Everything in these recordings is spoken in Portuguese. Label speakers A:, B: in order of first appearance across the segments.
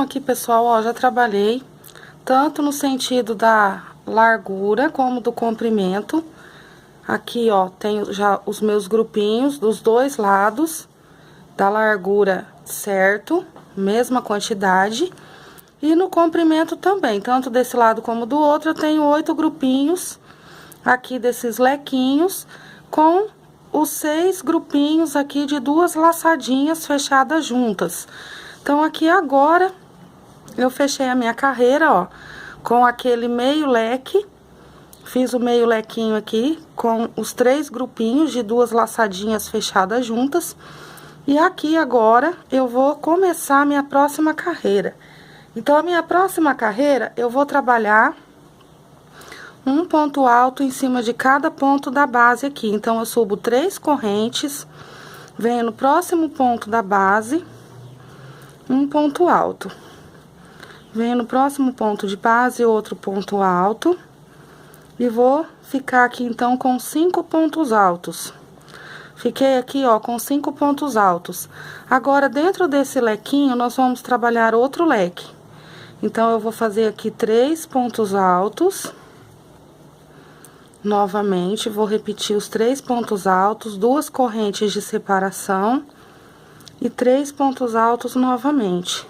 A: aqui, pessoal, ó, já trabalhei tanto no sentido da largura como do comprimento. Aqui, ó, tenho já os meus grupinhos dos dois lados, da largura certo, mesma quantidade. E no comprimento também, tanto desse lado como do outro, eu tenho 8 grupinhos aqui desses lequinhos, com os 6 grupinhos aqui de 2 laçadinhas fechadas juntas. Então, aqui agora, eu fechei a minha carreira, ó, com aquele meio leque. Fiz o meio lequinho aqui, com os 3 grupinhos de 2 laçadinhas fechadas juntas. E aqui agora, eu vou começar a minha próxima carreira. Então, a minha próxima carreira, eu vou trabalhar um ponto alto em cima de cada ponto da base aqui. Então, eu subo 3 correntes, venho no próximo ponto da base, um ponto alto. Venho no próximo ponto de base, outro ponto alto. E vou ficar aqui, então, com 5 pontos altos. Fiquei aqui, ó, com 5 pontos altos. Agora, dentro desse lequinho, nós vamos trabalhar outro leque. Então, eu vou fazer aqui 3 pontos altos. Novamente, vou repetir os 3 pontos altos, 2 correntes de separação e 3 pontos altos novamente.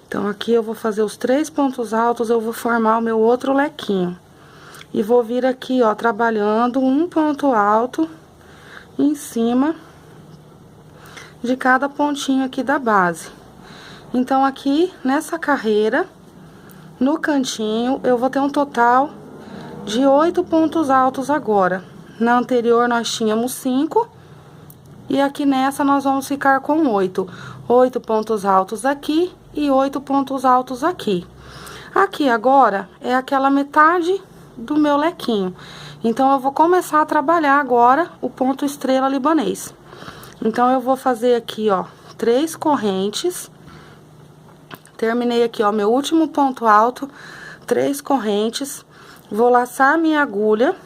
A: Então, aqui eu vou fazer os 3 pontos altos, eu vou formar o meu outro lequinho. E vou vir aqui, ó, trabalhando um ponto alto em cima de cada pontinho aqui da base. Então, aqui nessa carreira, no cantinho, eu vou ter um total de 8 pontos altos agora. Na anterior, nós tínhamos 5. E aqui nessa, nós vamos ficar com 8. 8 pontos altos aqui e 8 pontos altos aqui. Aqui agora, é aquela metade do meu lequinho. Então, eu vou começar a trabalhar agora o ponto estrela libanês. Então, eu vou fazer aqui, ó, 3 correntes. Terminei aqui, ó, meu último ponto alto, 3 correntes. Vou laçar minha agulha.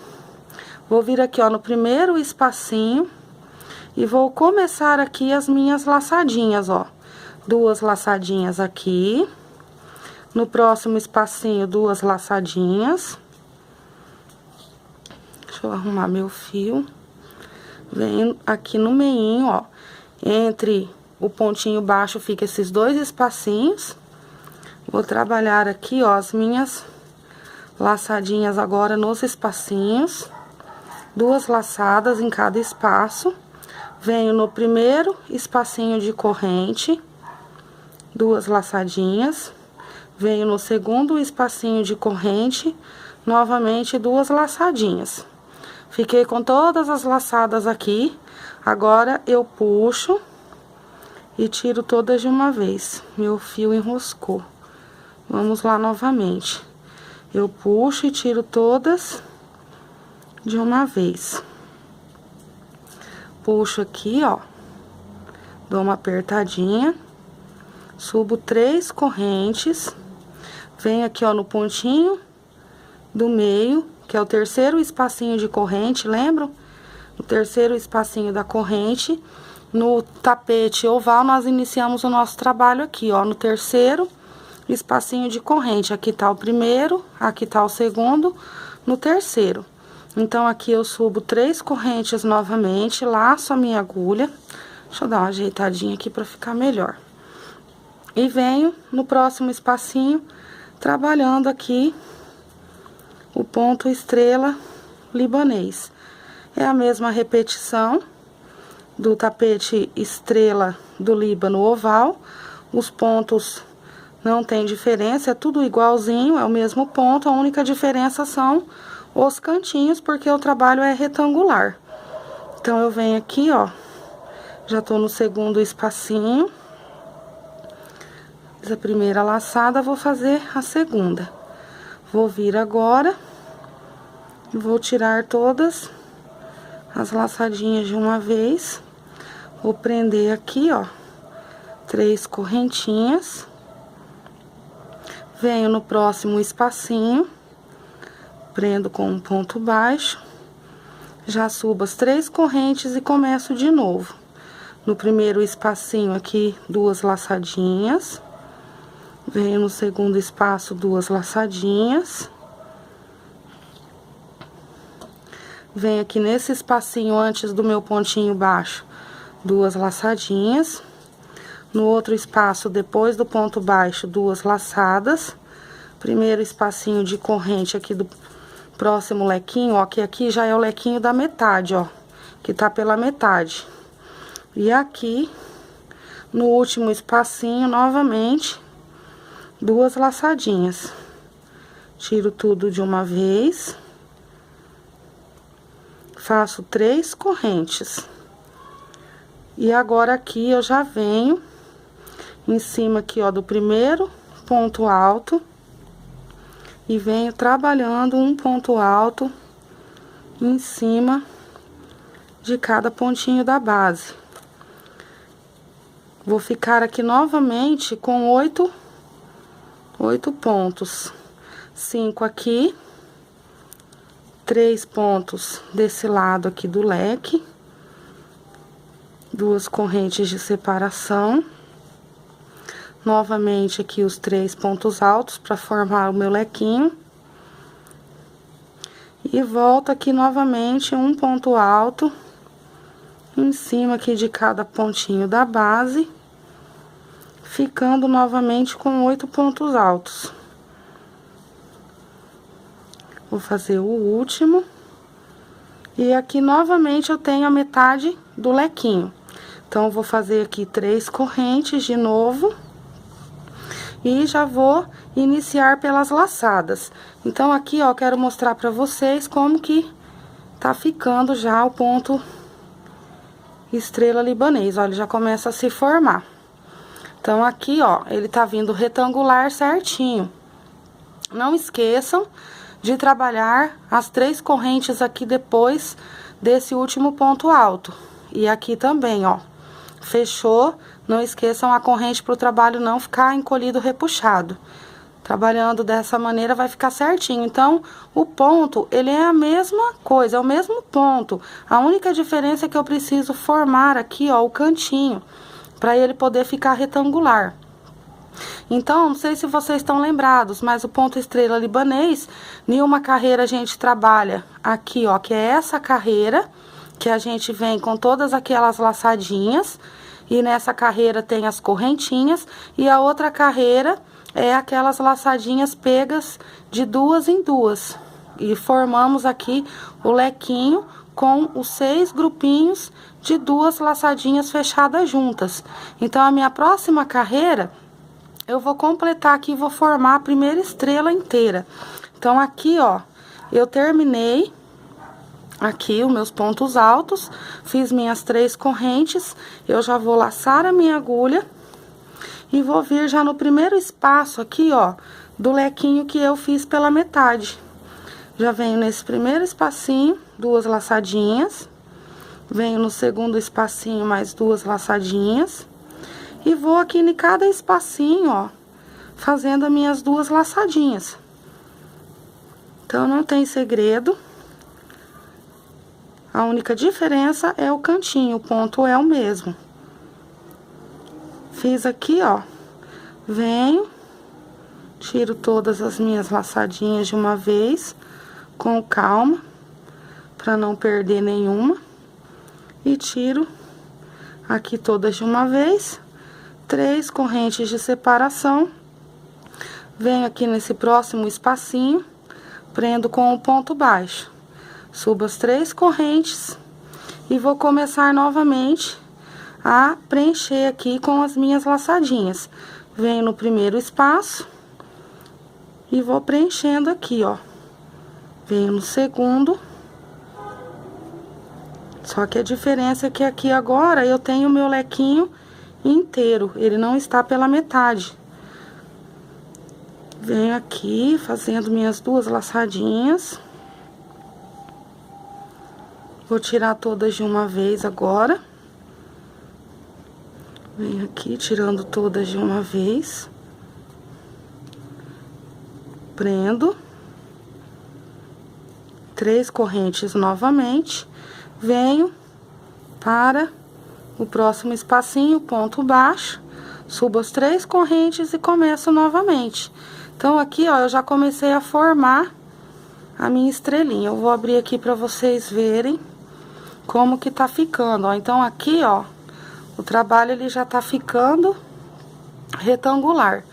A: Vou vir aqui, ó, no primeiro espacinho. E vou começar aqui as minhas laçadinhas, ó. 2 laçadinhas aqui. No próximo espacinho, 2 laçadinhas. Deixa eu arrumar meu fio. Venho aqui no meinho, ó. Entre o pontinho baixo fica esses 2 espacinhos. Vou trabalhar aqui, ó, as minhas laçadinhas agora nos espacinhos. 2 laçadas em cada espaço. Venho no primeiro espacinho de corrente, 2 laçadinhas. Venho no segundo espacinho de corrente, novamente 2 laçadinhas. Fiquei com todas as laçadas aqui. Agora, eu puxo e tiro todas de uma vez. Meu fio enroscou. Vamos lá novamente. Eu puxo e tiro todas de uma vez. Puxo aqui, ó. Dou uma apertadinha. Subo 3 correntes. Venho aqui, ó, no pontinho do meio, que é o terceiro espacinho de corrente, lembram? O terceiro espacinho da corrente. No tapete oval, nós iniciamos o nosso trabalho aqui, ó, no terceiro espacinho de corrente. Aqui tá o primeiro, aqui tá o segundo, no terceiro. Então, aqui eu subo 3 correntes novamente, laço a minha agulha. Deixa eu dar uma ajeitadinha aqui pra ficar melhor. E venho no próximo espacinho, trabalhando aqui o ponto estrela libanês. É a mesma repetição do tapete estrela do Líbano oval. Os pontos não tem diferença, é tudo igualzinho, é o mesmo ponto. A única diferença são os cantinhos, porque o trabalho é retangular. Então, eu venho aqui, ó, já tô no segundo espacinho. Fiz a primeira laçada, vou fazer a segunda. Vou vir agora, vou tirar todas as laçadinhas de uma vez. Vou prender aqui, ó, 3 correntinhas. Venho no próximo espacinho, prendo com um ponto baixo. Já subo as 3 correntes e começo de novo. No primeiro espacinho aqui, 2 laçadinhas. Venho no segundo espaço, 2 laçadinhas. Venho aqui nesse espacinho antes do meu pontinho baixo, 2 laçadinhas. No outro espaço, depois do ponto baixo, 2 laçadas. Primeiro espacinho de corrente aqui do próximo lequinho, ó, que aqui já é o lequinho da metade, ó, que tá pela metade. E aqui, no último espacinho, novamente, 2 laçadinhas. Tiro tudo de uma vez. Faço 3 correntes. E agora aqui eu já venho em cima aqui, ó, do primeiro ponto alto. E venho trabalhando um ponto alto em cima de cada pontinho da base. Vou ficar aqui novamente com 8 pontos. 5 aqui, 3 pontos desse lado aqui do leque, 2 correntes de separação. Novamente aqui os 3 pontos altos para formar o meu lequinho. E volto aqui novamente um ponto alto em cima aqui de cada pontinho da base, ficando novamente com 8 pontos altos. Vou fazer o último. E aqui novamente eu tenho a metade do lequinho. Então, eu vou fazer aqui 3 correntes de novo. E já vou iniciar pelas laçadas. Então, aqui, ó, quero mostrar pra vocês como que tá ficando já o ponto estrela libanês. Ó, ele já começa a se formar. Então, aqui, ó, ele tá vindo retangular certinho. Não esqueçam de trabalhar as 3 correntes aqui depois desse último ponto alto. E aqui também, ó, fechou. Não esqueçam a corrente para o trabalho não ficar encolhido, repuxado. Trabalhando dessa maneira vai ficar certinho. Então, o ponto, ele é a mesma coisa, é o mesmo ponto. A única diferença é que eu preciso formar aqui, ó, o cantinho, para ele poder ficar retangular. Então, não sei se vocês estão lembrados, mas o ponto estrela libanês, em uma carreira a gente trabalha aqui, ó, que é essa carreira, que a gente vem com todas aquelas laçadinhas. E nessa carreira tem as correntinhas, e a outra carreira é aquelas laçadinhas pegas de 2 em 2. E formamos aqui o lequinho com os 6 grupinhos de 2 laçadinhas fechadas juntas. Então, a minha próxima carreira, eu vou completar aqui, vou formar a primeira estrela inteira. Então, aqui, ó, eu terminei aqui os meus pontos altos, fiz minhas 3 correntes, eu já vou laçar a minha agulha e vou vir já no primeiro espaço aqui, ó, do lequinho que eu fiz pela metade. Já venho nesse primeiro espacinho, 2 laçadinhas, venho no segundo espacinho mais 2 laçadinhas e vou aqui em cada espacinho, ó, fazendo as minhas 2 laçadinhas. Então, não tem segredo. A única diferença é o cantinho, o ponto é o mesmo. Fiz aqui, ó, venho, tiro todas as minhas laçadinhas de uma vez, com calma, pra não perder nenhuma. E tiro aqui todas de uma vez, 3 correntes de separação. Venho aqui nesse próximo espacinho, prendo com o ponto baixo. Subo as 3 correntes e vou começar novamente a preencher aqui com as minhas laçadinhas. Venho no primeiro espaço e vou preenchendo aqui, ó. Venho no segundo. Só que a diferença é que aqui agora eu tenho o meu lequinho inteiro, ele não está pela metade. Venho aqui fazendo minhas 2 laçadinhas. Vou tirar todas de uma vez agora. Venho aqui tirando todas de uma vez. Prendo. 3 correntes novamente. Venho para o próximo espacinho, ponto baixo. Subo as 3 correntes e começo novamente. Então, aqui, ó, eu já comecei a formar a minha estrelinha. Eu vou abrir aqui pra vocês verem como que tá ficando, ó. Então, aqui, ó, o trabalho, ele já tá ficando retangular.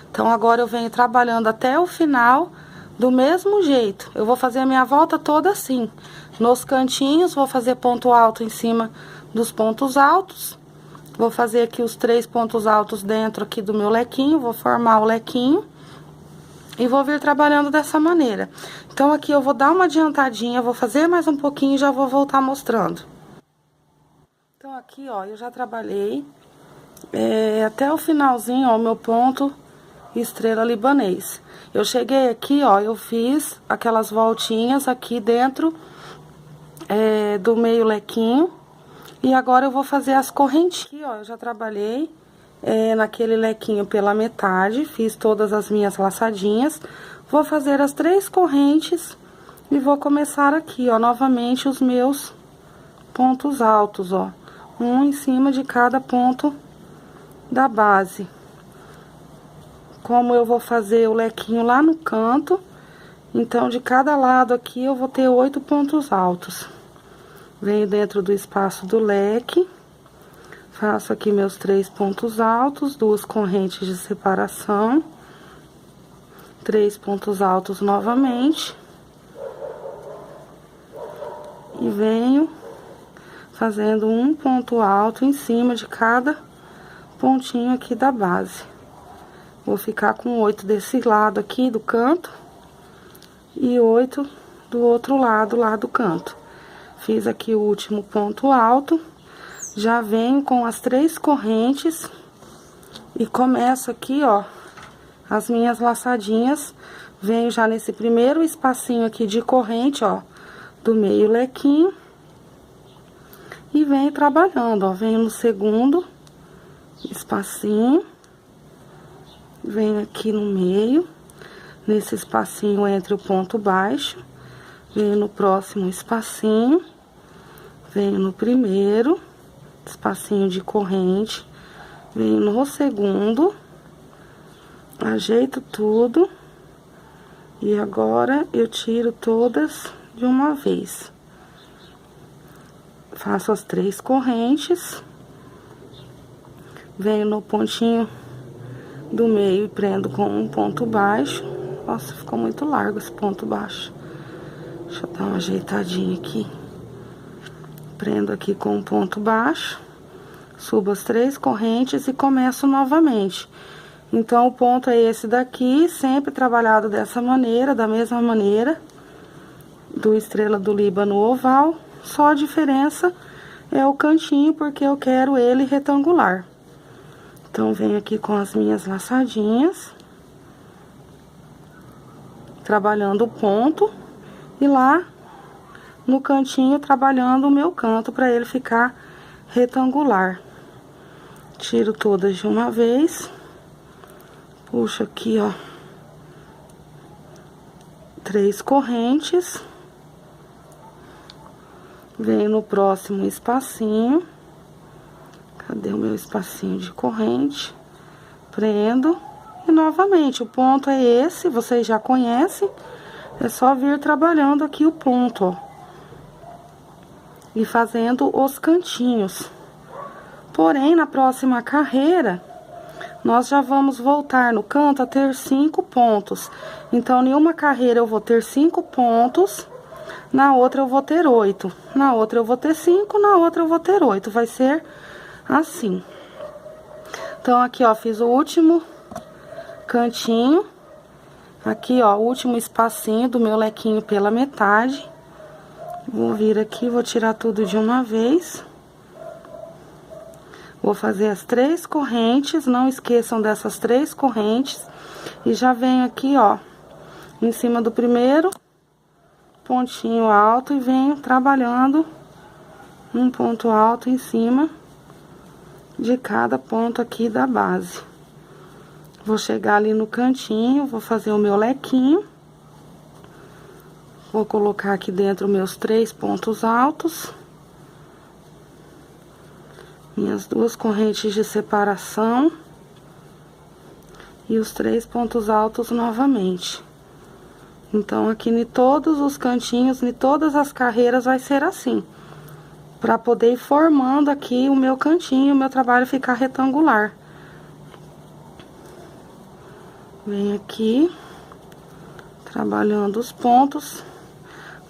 A: Então, agora eu venho trabalhando até o final do mesmo jeito. Eu vou fazer a minha volta toda assim. Nos cantinhos, vou fazer ponto alto em cima dos pontos altos. Vou fazer aqui os 3 pontos altos dentro aqui do meu lequinho, vou formar o lequinho. E vou vir trabalhando dessa maneira. Então, aqui eu vou dar uma adiantadinha, vou fazer mais um pouquinho e já vou voltar mostrando. Então, aqui, ó, eu já trabalhei até o finalzinho, ó, o meu ponto estrela libanês. Eu cheguei aqui, ó, eu fiz aquelas voltinhas aqui dentro do meio lequinho. E agora eu vou fazer as correntinhas. Aqui, ó, eu já trabalhei naquele lequinho pela metade, fiz todas as minhas laçadinhas. Vou fazer as 3 correntes e vou começar aqui, ó, novamente os meus pontos altos, ó. Um em cima de cada ponto da base. Como eu vou fazer o lequinho lá no canto, então de cada lado aqui eu vou ter 8 pontos altos. Venho dentro do espaço do leque. Faço aqui meus 3 pontos altos, 2 correntes de separação, 3 pontos altos novamente. E venho fazendo um ponto alto em cima de cada pontinho aqui da base. Vou ficar com 8 desse lado aqui do canto e 8 do outro lado lá do canto. Fiz aqui o último ponto alto. Já venho com as 3 correntes e começo aqui, ó, as minhas laçadinhas. Venho já nesse primeiro espacinho aqui de corrente, ó, do meio lequinho. E venho trabalhando, ó, venho no segundo espacinho. Venho aqui no meio, nesse espacinho entre o ponto baixo. Venho no próximo espacinho. Venho no primeiro espacinho de corrente, venho no segundo, ajeito tudo e agora eu tiro todas de uma vez. Faço as 3 correntes, venho no pontinho do meio e prendo com um ponto baixo. Nossa, ficou muito largo esse ponto baixo. Deixa eu dar uma ajeitadinha aqui. Prendo aqui com um ponto baixo, subo as 3 correntes e começo novamente. Então, o ponto é esse daqui, sempre trabalhado dessa maneira, da mesma maneira, do estrela do Líbano oval. Só a diferença é o cantinho, porque eu quero ele retangular. Então, venho aqui com as minhas laçadinhas, trabalhando o ponto, e lá no cantinho trabalhando o meu canto para ele ficar retangular. Tiro todas de uma vez. Puxo aqui, ó, 3 correntes. Venho no próximo espacinho. Cadê o meu espacinho de corrente? Prendo. E novamente, o ponto é esse, vocês já conhecem. É só vir trabalhando aqui o ponto, ó. E fazendo os cantinhos. Porém, na próxima carreira, nós já vamos voltar no canto a ter 5 pontos. Então, em uma carreira eu vou ter 5 pontos, na outra eu vou ter 8. Na outra eu vou ter 5, na outra eu vou ter 8. Vai ser assim. Então, aqui, ó, fiz o último cantinho. Aqui, ó, o último espacinho do meu lequinho pela metade. Vou vir aqui, vou tirar tudo de uma vez. Vou fazer as 3 correntes, não esqueçam dessas 3 correntes. E já venho aqui, ó, em cima do primeiro pontinho alto e venho trabalhando um ponto alto em cima de cada ponto aqui da base. Vou chegar ali no cantinho, vou fazer o meu lequinho. Vou colocar aqui dentro meus 3 pontos altos. Minhas 2 correntes de separação. e os 3 pontos altos novamente. Então, aqui em todos os cantinhos, em todas as carreiras, vai ser assim. Pra poder ir formando aqui o meu cantinho, o meu trabalho ficar retangular. Vem aqui, trabalhando os pontos.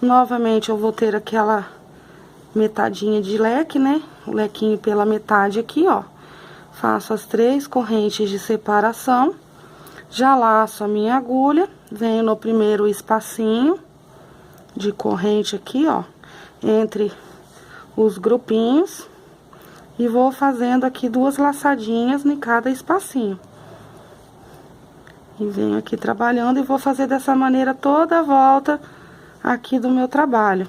A: Novamente, eu vou ter aquela metadinha de leque, né? O lequinho pela metade aqui, ó. Faço as 3 correntes de separação. Já laço a minha agulha, venho no primeiro espacinho de corrente aqui, ó, entre os grupinhos, e vou fazendo aqui 2 laçadinhas em cada espacinho. E venho aqui trabalhando e vou fazer dessa maneira toda a volta aqui do meu trabalho.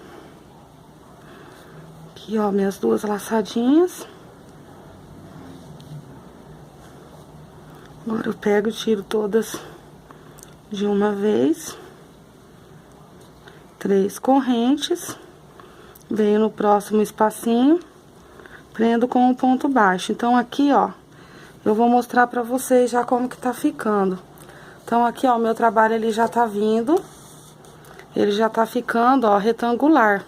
A: Aqui, ó, minhas 2 laçadinhas. Agora eu pego e tiro todas de uma vez. 3 correntes. Venho no próximo espacinho, prendo com um ponto baixo. Então, aqui, ó, eu vou mostrar pra vocês já como que tá ficando. Então, aqui, ó, o meu trabalho, ele já tá vindo. Ele já tá ficando, ó, retangular.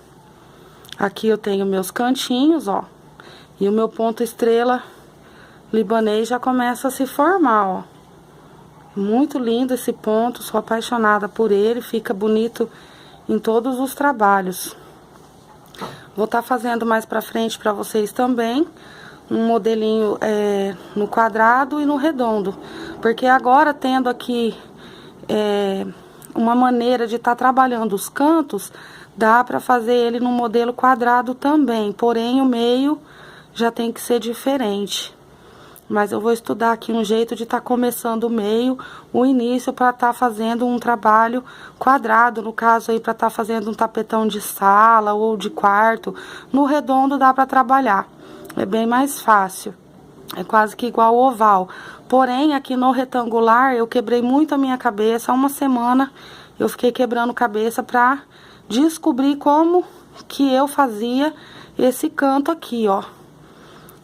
A: Aqui eu tenho meus cantinhos, ó. E o meu ponto estrela libanês já começa a se formar, ó. Muito lindo esse ponto, sou apaixonada por ele, fica bonito em todos os trabalhos. Vou estar fazendo mais pra frente pra vocês também, um modelinho no quadrado e no redondo. Porque agora, tendo aqui uma maneira de estar trabalhando os cantos, dá pra fazer ele no modelo quadrado também, porém o meio já tem que ser diferente. Mas eu vou estudar aqui um jeito de estar começando o meio, o início, para estar fazendo um trabalho quadrado, no caso aí, para estar fazendo um tapetão de sala ou de quarto. No redondo dá para trabalhar, é bem mais fácil, é quase que igual ao oval. Porém, aqui no retangular, eu quebrei muito a minha cabeça, há uma semana eu fiquei quebrando cabeça para descobrir como que eu fazia esse canto aqui, ó.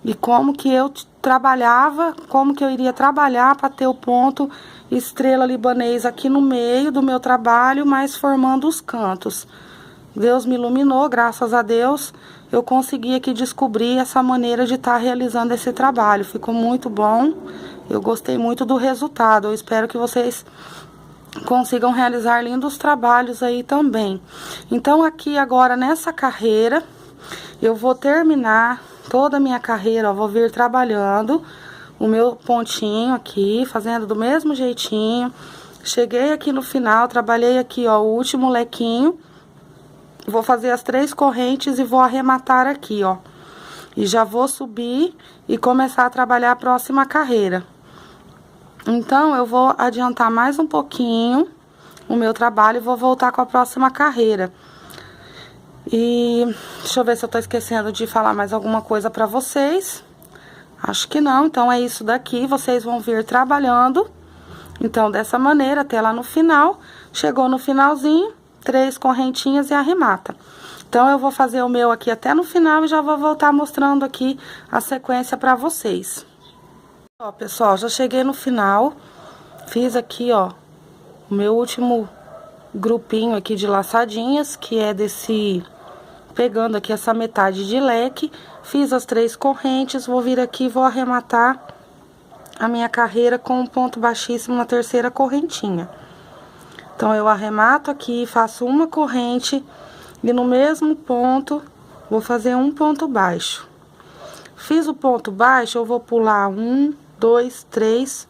A: E como que eu trabalhava, como que eu iria trabalhar para ter o ponto estrela libanês aqui no meio do meu trabalho, mas formando os cantos. Deus me iluminou, graças a Deus, eu consegui aqui descobrir essa maneira de estar realizando esse trabalho. Ficou muito bom, eu gostei muito do resultado. Eu espero que vocês consigam realizar lindos trabalhos aí também. Então, aqui agora nessa carreira, eu vou terminar toda a minha carreira, ó, vou vir trabalhando o meu pontinho aqui, fazendo do mesmo jeitinho. Cheguei aqui no final, trabalhei aqui, ó, o último lequinho. Vou fazer as 3 correntes e vou arrematar aqui, ó. E já vou subir e começar a trabalhar a próxima carreira. Então, eu vou adiantar mais um pouquinho o meu trabalho e vou voltar com a próxima carreira. E deixa eu ver se eu tô esquecendo de falar mais alguma coisa pra vocês. Acho que não, então é isso daqui, vocês vão vir trabalhando. Então, dessa maneira, até lá no final. Chegou no finalzinho, 3 correntinhas e arremata. Então, eu vou fazer o meu aqui até no final e já vou voltar mostrando aqui a sequência pra vocês. Ó, pessoal, já cheguei no final. Fiz aqui, ó, o meu último grupinho aqui de laçadinhas, que é desse... Pegando aqui essa metade de leque, fiz as 3 correntes, vou vir aqui e vou arrematar a minha carreira com um ponto baixíssimo na terceira correntinha. Então, eu arremato aqui, faço uma corrente e no mesmo ponto vou fazer um ponto baixo. Fiz o ponto baixo, eu vou pular 1, 2, 3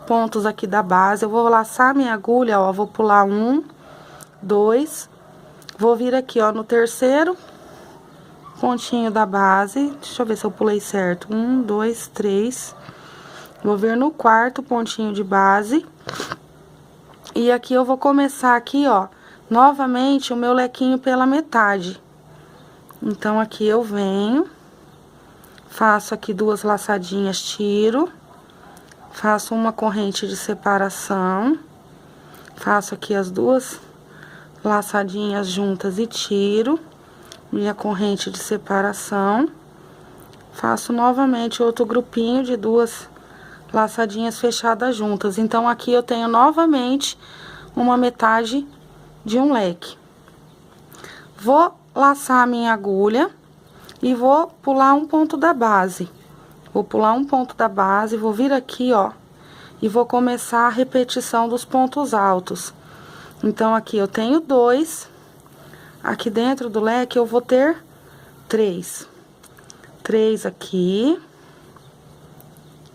A: pontos aqui da base. Eu vou laçar minha agulha, ó, vou pular 1, 2, vou vir aqui, ó, no terceiro pontinho da base. Deixa eu ver se eu pulei certo. 1, 2, 3. Vou vir no quarto pontinho de base. E aqui eu vou começar aqui, ó, novamente o meu lequinho pela metade. Então, aqui eu venho, faço aqui 2 laçadinhas, tiro, faço uma corrente de separação, faço aqui as 2 laçadinhas juntas e tiro minha corrente de separação, faço novamente outro grupinho de 2 laçadinhas fechadas juntas. Então, aqui eu tenho novamente uma metade de um leque. Vou laçar a minha agulha e vou pular um ponto da base. Vou pular um ponto da base, vou vir aqui, ó, e vou começar a repetição dos pontos altos. Então, aqui eu tenho 2, aqui dentro do leque eu vou ter 3. 3 aqui,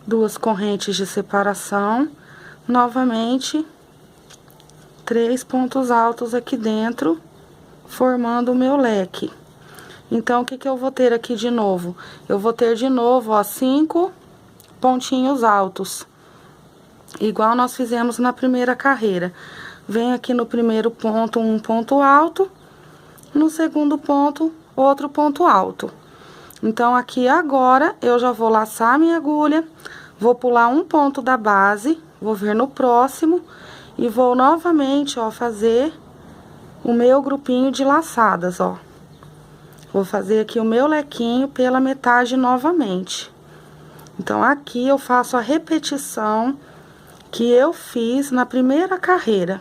A: 2 correntes de separação, novamente 3 pontos altos aqui dentro, formando o meu leque. Então, o que que eu vou ter aqui de novo? Eu vou ter de novo, ó, 5 pontinhos altos, igual nós fizemos na primeira carreira. Venho aqui no primeiro ponto, um ponto alto, no segundo ponto, outro ponto alto. Então, aqui agora, eu já vou laçar a minha agulha, vou pular um ponto da base, vou vir no próximo e vou novamente, ó, fazer o meu grupinho de laçadas, ó. Vou fazer aqui o meu lequinho pela metade novamente. Então, aqui eu faço a repetição que eu fiz na primeira carreira.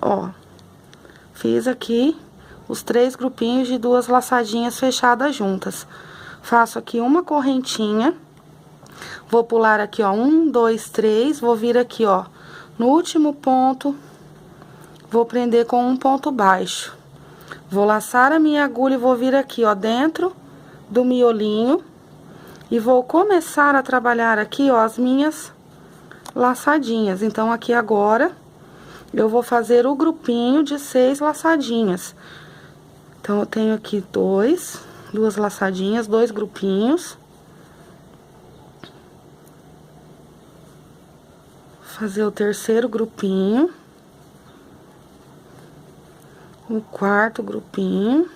A: Ó, fiz aqui os 3 grupinhos de 2 laçadinhas fechadas juntas. Faço aqui uma correntinha, vou pular aqui, ó, 1, 2, 3, vou vir aqui, ó, no último ponto, vou prender com um ponto baixo. Vou laçar a minha agulha e vou vir aqui, ó, dentro do miolinho. E vou começar a trabalhar aqui, ó, as minhas laçadinhas. Então, aqui agora, eu vou fazer o grupinho de 6 laçadinhas. Então, eu tenho aqui 2 laçadinhas, 2 grupinhos. Fazer o terceiro grupinho. O quarto grupinho,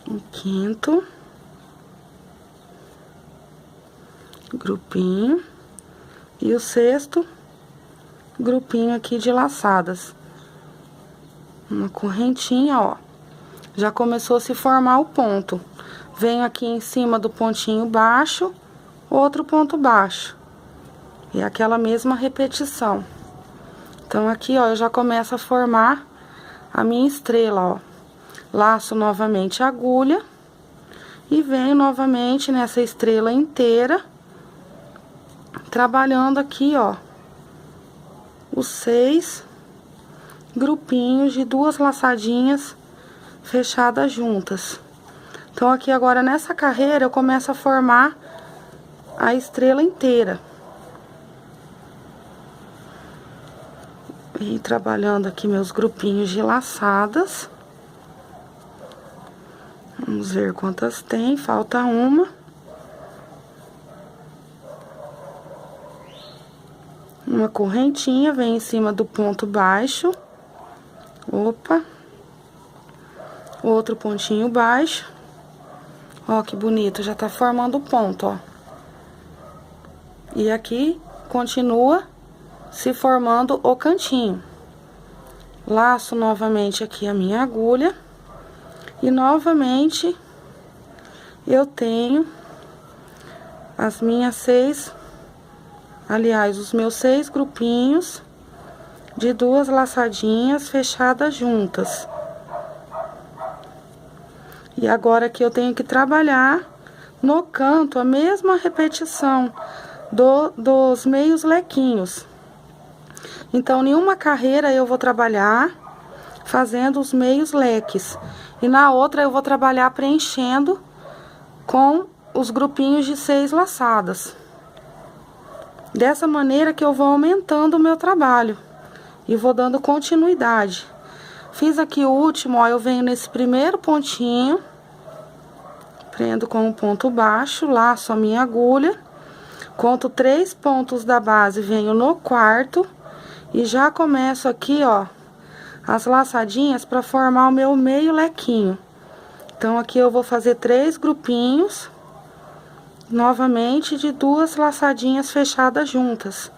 A: o quinto grupinho e o sexto grupinho aqui de laçadas. Uma correntinha, ó, já começou a se formar o ponto. Venho aqui em cima do pontinho baixo, outro ponto baixo, e aquela mesma repetição. Então, aqui, ó, eu já começo a formar a minha estrela, ó. Laço novamente a agulha e venho novamente nessa estrela inteira, trabalhando aqui, ó, os 6 grupinhos de 2 laçadinhas fechadas juntas. Então, aqui agora nessa carreira eu começo a formar a estrela inteira. E trabalhando aqui meus grupinhos de laçadas. Vamos ver quantas tem, falta uma. Uma correntinha, vem em cima do ponto baixo. Opa. Outro pontinho baixo. Ó, que bonito, já tá formando o ponto, ó. E aqui continua se formando o cantinho. Laço novamente aqui a minha agulha. E novamente eu tenho as minhas 6, aliás, os meus 6 grupinhos de 2 laçadinhas fechadas juntas. E agora aqui eu tenho que trabalhar no canto a mesma repetição dos meios lequinhos. Então, em uma carreira eu vou trabalhar fazendo os meios leques. E na outra eu vou trabalhar preenchendo com os grupinhos de 6 laçadas. Dessa maneira que eu vou aumentando o meu trabalho. E vou dando continuidade. Fiz aqui o último, ó, eu venho nesse primeiro pontinho. Prendo com um ponto baixo, laço a minha agulha. Conto 3 pontos da base, venho no quarto. E já começo aqui, ó, as laçadinhas para formar o meu meio lequinho. Então, aqui eu vou fazer 3 grupinhos, novamente de 2 laçadinhas fechadas juntas.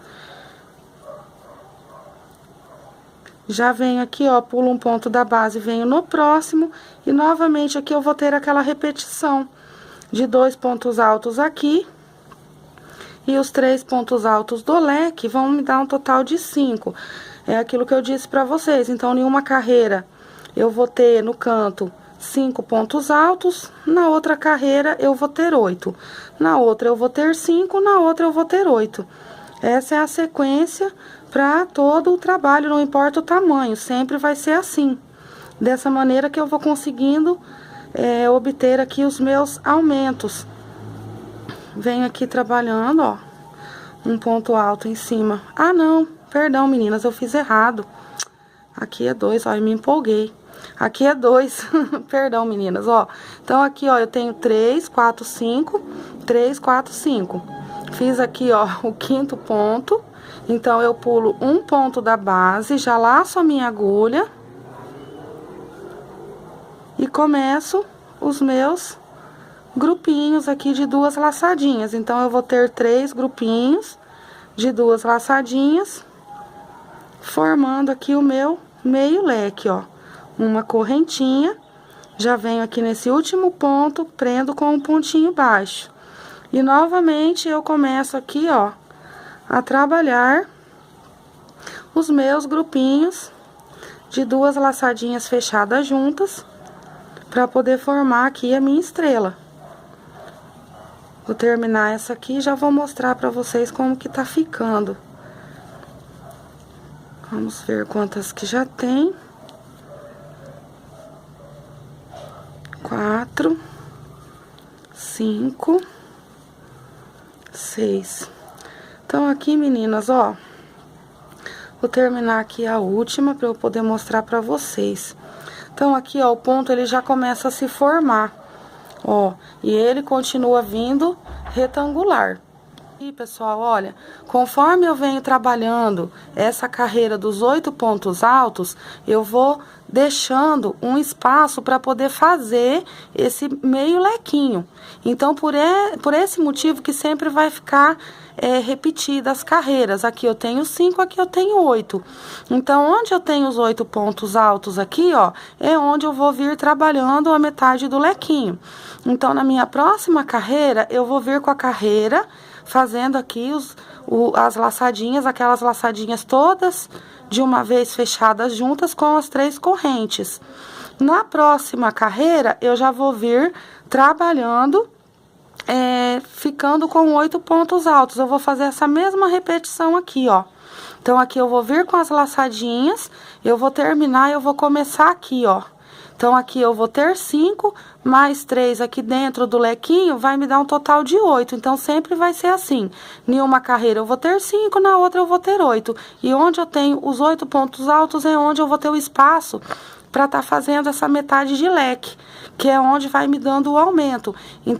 A: Já venho aqui, ó, pulo um ponto da base, venho no próximo, e novamente aqui eu vou ter aquela repetição. de 2 pontos altos aqui. E os 3 pontos altos do leque vão me dar um total de 5. É aquilo que eu disse pra vocês. Então, em uma carreira, eu vou ter no canto 5 pontos altos. Na outra carreira, eu vou ter 8. Na outra, eu vou ter 5. Na outra, eu vou ter 8. Essa é a sequência para todo o trabalho, não importa o tamanho. Sempre vai ser assim. Dessa maneira que eu vou conseguindo obter aqui os meus aumentos. Venho aqui trabalhando, ó, um ponto alto em cima. Ah, não, perdão, meninas, eu fiz errado. Aqui é 2, ó, eu me empolguei. Aqui é 2, perdão, meninas, ó. Então, aqui, ó, eu tenho 3, 4, 5, 3, 4, 5. Fiz aqui, ó, o 5º ponto. Então, eu pulo um ponto da base, já laço a minha agulha. E começo os meus grupinhos aqui de 2 laçadinhas. Então, eu vou ter 3 grupinhos de 2 laçadinhas, formando aqui o meu meio leque, ó. Uma correntinha, já venho aqui nesse último ponto, prendo com um pontinho baixo. E, novamente, eu começo aqui, ó, a trabalhar os meus grupinhos de 2 laçadinhas fechadas juntas, para poder formar aqui a minha estrela. Vou terminar essa aqui e já vou mostrar pra vocês como que tá ficando. Vamos ver quantas que já tem. 4, 5, 6. Então, aqui, meninas, ó, vou terminar aqui a última pra eu poder mostrar pra vocês. Então, aqui, ó, o ponto ele já começa a se formar. Ó, e ele continua vindo retangular. E, pessoal, olha, conforme eu venho trabalhando essa carreira dos 8 pontos altos, eu vou deixando um espaço para poder fazer esse meio lequinho. Então, por esse motivo que sempre vai ficar repetida as carreiras. Aqui eu tenho 5, aqui eu tenho 8. Então, onde eu tenho os 8 pontos altos aqui, ó, é onde eu vou vir trabalhando a metade do lequinho. Então, na minha próxima carreira, eu vou vir com a carreira fazendo aqui as laçadinhas, aquelas laçadinhas todas de uma vez fechadas juntas com as 3 correntes. Na próxima carreira, eu já vou vir trabalhando, ficando com 8 pontos altos. Eu vou fazer essa mesma repetição aqui, ó. Então, aqui eu vou vir com as laçadinhas, eu vou terminar e eu vou começar aqui, ó. Então, aqui eu vou ter 5, mais 3 aqui dentro do lequinho, vai me dar um total de 8. Então, sempre vai ser assim. Em uma carreira eu vou ter 5, na outra eu vou ter 8. E onde eu tenho os 8 pontos altos é onde eu vou ter o espaço para estar fazendo essa metade de leque, que é onde vai me dando o aumento.